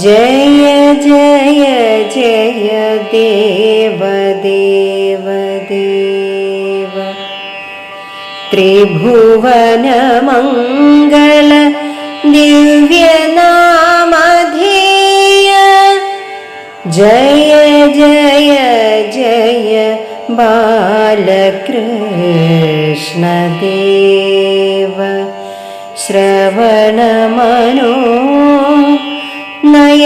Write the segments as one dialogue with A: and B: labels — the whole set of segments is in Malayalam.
A: ജയ ജയ ജയ ദേവ ദേവ ദേവ ത്രിഭുവനമംഗള ദിവ്യനാമധേയ ജയ ജയ ജയ ബാലകൃഷ്ണദേവ ശ്രവണമനോ നയനാമൃതാവതാര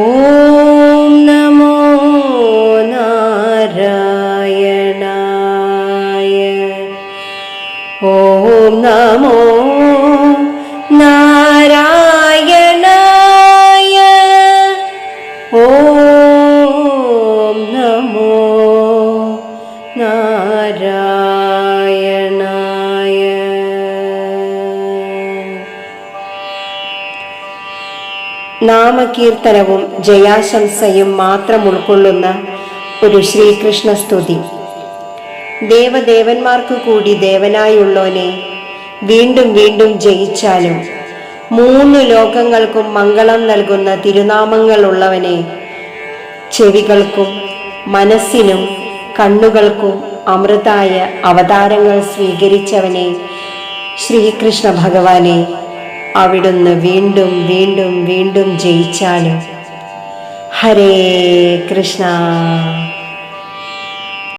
A: ഓം നമോ നാരായണായ ഓം നമോ നാരായണായ ഓം നമോ നാരായണായ. നാമകീർത്തനവും ജയാശംസയും മാത്രം ഉൾക്കൊള്ളുന്ന ഒരു ശ്രീകൃഷ്ണ സ്തുതി. ദേവദേവന്മാർക്കു കൂടി ദേവനായുള്ളോനെ, വീണ്ടും വീണ്ടും ജയിച്ചാലും മൂന്ന് ലോകങ്ങൾക്കും മംഗളം നൽകുന്ന തിരുനാമങ്ങളുള്ളവനെ, ചെവികൾക്കും മനസ്സിനും കണ്ണുകൾക്കും അമൃതായ അവതാരങ്ങൾ സ്വീകരിച്ചവനെ ശ്രീകൃഷ്ണ ഭഗവാനെ, അവിടുന്ന് വീണ്ടും വീണ്ടും വീണ്ടും ജയിച്ചാലും. ഹരേ കൃഷ്ണ.